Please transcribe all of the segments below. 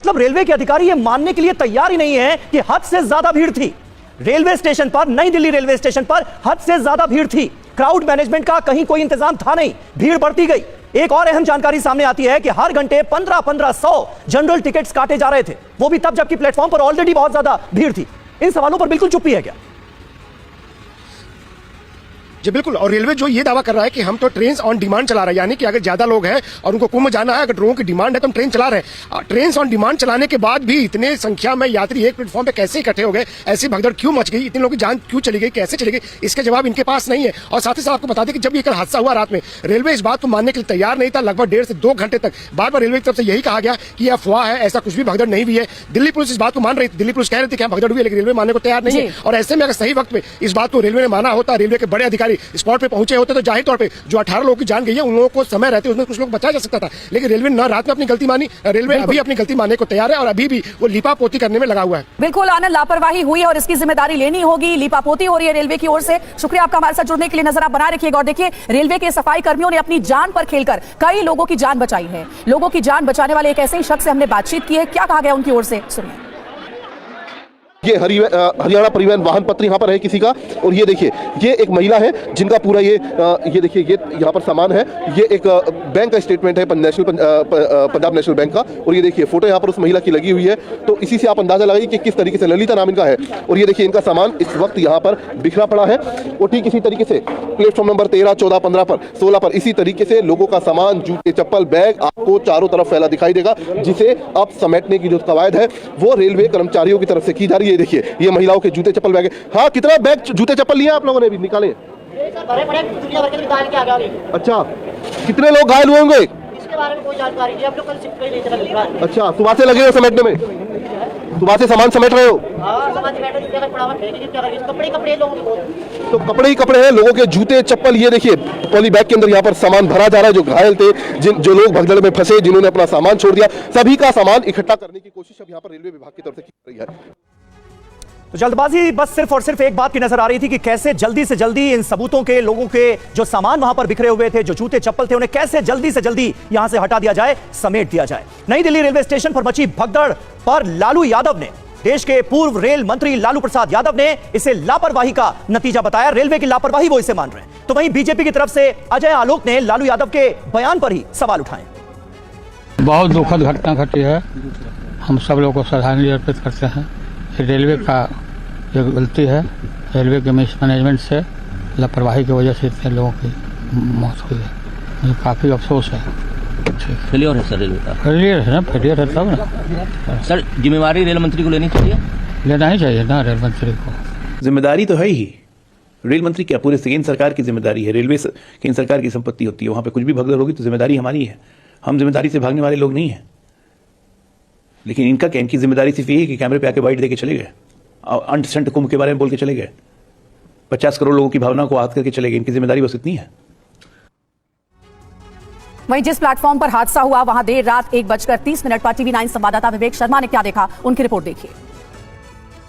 मतलब रेलवे के अधिकारी ये मानने के लिए तैयार ही नहीं है कि हद से ज्यादा भीड़ थी रेलवे स्टेशन पर। नई दिल्ली रेलवे स्टेशन पर हद से ज्यादा भीड़ थी। क्राउड मैनेजमेंट का कहीं कोई इंतजाम था नहीं, भीड़ बढ़ती गई। एक और अहम जानकारी सामने आती है कि हर घंटे 1500 जनरल टिकट्स काटे जा रहे थे, वो भी तब जबकि प्लेटफॉर्म पर ऑलरेडी बहुत ज्यादा भीड़ थी। इन सवालों पर बिल्कुल चुप्पी है क्या? जी बिल्कुल। और रेलवे जो ये दावा कर रहा है कि हम तो ट्रेन ऑन डिमांड चला रहे हैं, यानी कि अगर ज्यादा लोग हैं और उनको कुंभ जाना है, अगर लोगों की डिमांड है तो हम ट्रेन चला रहे हैं। ट्रेन ऑन डिमांड चलाने के बाद भी इतने संख्या में यात्री एक प्लेटफॉर्म पे कैसे इकट्ठे हो गए, ऐसी भगदड़ क्यों मच गई, इतने लोगों की जान क्यों चली गई, कैसे चली गई, इसका जवाब इनके पास नहीं है। और साथ ही साथ आपको बता दें कि जब ये कल हादसा हुआ रात में, रेलवे इस बात को मानने के लिए तैयार नहीं था। लगभग 1.5 से 2 घंटे तक बार बार रेलवे की तरफ से यही कहा गया कि यह अफवाह है, ऐसा कुछ भी भगदड़ नहीं हुई है। दिल्ली पुलिस इस बात को मान रही थी, दिल्ली पुलिस कह रही थी कि भगदड़ हुई है, लेकिन रेलवे मानने को तैयार नहीं है। और ऐसे में अगर सही वक्त में इस बात को रेलवे ने माना होता, रेलवे के बड़े अधिकारी स्पॉट पे पहुंचे होते, तो जाहिर तौर पे जो 18 लोगों की जान गई है उन लोगों को समय रहते उसमें कुछ लोग बचाया जा सकता था। लेकिन रेलवे न रात में अपनी गलती मानी, रेलवे अभी अपनी गलती मानने को तैयार है और अभी भी वो लीपापोती करने में लगा हुआ है। बिल्कुल आनंद, लापरवाही हुई और इसकी जिम्मेदारी लेनी होगी। लीपापोती हो रही है रेलवे की ओर से। शुक्रिया आपका हमारे साथ जुड़ने के लिए। नजर आप बनाए रखिएगा। और देखिए, रेलवे के सफाई कर्मियों ने अपनी जान पर खेलकर कई लोगों की जान बचाई है। लोगों की जान बचाने वाले एक ऐसे ही शख्स से हमने बातचीत की है, क्या कहा गया उनकी ओर से, सुनिए। ये हरियाणा परिवहन वाहन पत्र यहाँ पर है किसी का, और ये देखिए ये एक महिला है जिनका पूरा ये देखिए ये यहाँ पर सामान है। ये एक बैंक का स्टेटमेंट है पंजाब नेशनल बैंक का, और ये देखिए फोटो यहाँ पर उस महिला की लगी हुई है। तो इसी से आप अंदाजा लगाइए कि किस तरीके से, ललिता नाम इनका है। और ये देखिए इनका सामान इस वक्त यहाँ पर बिखरा पड़ा है। और ठीक इसी तरीके से प्लेटफॉर्म नंबर 13, 14, 15 पर, 16 पर इसी तरीके से लोगों का सामान, जूते, चप्पल, बैग आपको चारों तरफ फैला दिखाई देगा, जिसे अब समेटने की जो कवायद है वो रेलवे कर्मचारियों की तरफ से की जा रही है। ये देखिए ये महिलाओं के जूते चप्पल बैग है। हाँ, कितना बैग जूते चप्पल लिए आप लोगों ने भी निकाले? अच्छा, कितने लोग घायल हुए होंगे? इसके बारे में कोई जानकारी नहीं, हम लोग कल सिक्के नहीं चला। अच्छा, सुबह से लगे हो समेटने में? सुबह से सामान समेट रहे हो? कपड़े लोगों के, तो कपड़े ही कपड़े हैं, लोगों के जूते चप्पल। ये देखिए पॉली बैग के अंदर यहाँ पर सामान भरा जा रहा है। जो घायल थे, जो लोग भगदड़ में फंसे, जिन्होंने अपना सामान छोड़ दिया, सभी का सामान इकट्ठा करने की कोशिश अब यहाँ पर रेलवे विभाग की तरफ से की रही है। तो जल्दबाजी बस सिर्फ और सिर्फ एक बात की नजर आ रही थी कि कैसे जल्दी से जल्दी इन सबूतों के, लोगों के जो सामान वहां पर बिखरे हुए थे, जो जूते चप्पल थे, उन्हें कैसे जल्दी से जल्दी यहां से हटा दिया जाए, समेट दिया जाए। नई दिल्ली रेलवे स्टेशन पर मची भगदड़ पर लालू यादव ने, देश के पूर्व रेल मंत्री लालू प्रसाद यादव ने इसे लापरवाही का नतीजा बताया। रेलवे की लापरवाही वो इसे मान रहे हैं। तो वहीं बीजेपी की तरफ से अजय आलोक ने लालू यादव के बयान पर ही सवाल उठाए। बहुत दुखद घटना घटी है, हम सब लोग को श्रद्धांजलि अर्पित करते हैं। रेलवे का ये गलती है, रेलवे के मिसमैनेजमेंट से, लापरवाही की वजह से इतने लोगों की मौत हुई है। मुझे काफ़ी अफसोस है। फेलियर है सर रेलवे का। फेलियर है ना, फेलियर है तब ना सर। जिम्मेवारी रेल मंत्री को लेनी चाहिए, लेना ही चाहिए ना रेल मंत्री को। जिम्मेदारी तो है ही, रेल मंत्री क्या, पूरे केंद्र सरकार की जिम्मेदारी है। रेलवे केंद्र सरकार की संपत्ति होती है, वहां पे कुछ भी भगदड़ होगी तो जिम्मेदारी हमारी है। हम जिम्मेदारी से भागने वाले लोग नहीं हैं। लेकिन इनका क्या, इनकी जिम्मेदारी सिर्फ यही है कि कैमरे पे आके बाइट देके चले गए, अंट संट कुंभ के बारे में बोल के चले गए, 50 करोड़ लोगों की भावना को आहत करके चले गए। इनकी जिम्मेदारी बस इतनी है। वहीं जिस प्लेटफॉर्म पर हादसा हुआ वहां देर रात 1:30 पर टीवी 9 संवाददाता विवेक शर्मा ने क्या देखा, उनकी रिपोर्ट देखिए।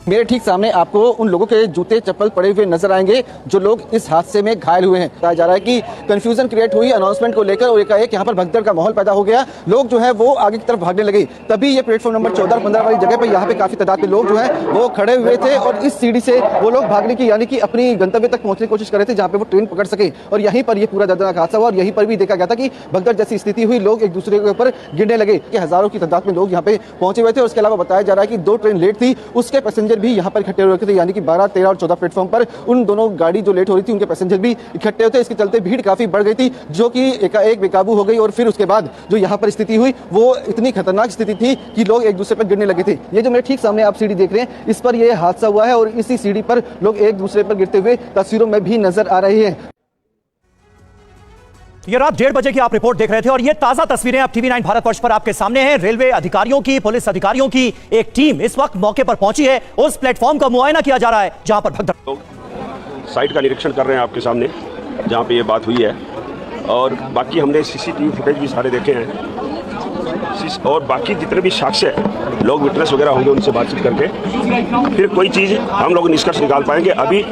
मेरे ठीक सामने आपको उन लोगों के जूते चप्पल पड़े हुए नजर आएंगे जो लोग इस हादसे में घायल हुए हैं। कहा जा रहा है कि कंफ्यूजन क्रिएट हुई अनाउंसमेंट को लेकर और एकाएक यहाँ पर भगदड़ का माहौल पैदा हो गया। लोग जो है वो आगे की तरफ भागने लगे। तभी ये प्लेटफॉर्म नंबर 14 और 15 वाली जगह पे यहाँ पे काफी तादाद में लोग जो है वो खड़े हुए थे और इस सीढ़ी से वो लोग भागने की, यानी कि अपनी गंतव्य तक पहुंचने की कोशिश कर रहे थे जहाँ पे वो ट्रेन पकड़ सके। और यहीं पर ये पूरा दर्दनाक हादसा हुआ और यहीं पर भी देखा गया था कि भगदड़ जैसी स्थिति हुई, लोग एक दूसरे के ऊपर गिरने लगे कि हजारों की तादाद में लोग यहाँ पे पहुंचे हुए थे। और इसके अलावा बताया जा रहा है कि 2 ट्रेन लेट थी, उसके पैसेंजर भी यहाँ पर इकट्ठे थे, यानी कि 12, 13 और 14 प्लेटफॉर्म पर उन दोनों गाड़ी जो लेट हो रही थी उनके पैसेंजर भी इकट्ठे होते। इसके चलते भीड़ काफी बढ़ गई थी, जो कि एकाएक बेकाबू हो गई। और फिर उसके बाद जो यहाँ पर स्थिति हुई वो इतनी खतरनाक स्थिति थी कि लोग एक दूसरे पर गिरने लगे थे। ये जो मेरे ठीक सामने आप सीढ़ी देख रहे हैं, इस पर यह हादसा हुआ है और इसी सीढ़ी पर लोग एक दूसरे पर गिरते हुए तस्वीरों में भी नजर आ रहे हैं। ये रात 1:30 बजे की आप रिपोर्ट देख रहे थे और ये ताजा तस्वीरें अब टीवी 9 भारतवर्ष पर आपके सामने हैं। रेलवे अधिकारियों की, पुलिस अधिकारियों की एक टीम इस वक्त मौके पर पहुंची है। उस प्लेटफॉर्म का मुआयना किया जा रहा है जहां पर भगदड़, साइट का निरीक्षण कर रहे हैं आपके सामने जहां पे ये बात हुई है। और बाकी हमने सीसीटीवी फुटेज भी सारे देखे हैं और बाकी जितने भी साक्ष्य लोग, विटनेस वगैरह होंगे, उनसे बातचीत करके फिर कोई चीज़ हम लोग निष्कर्ष निकाल पाएंगे। अभी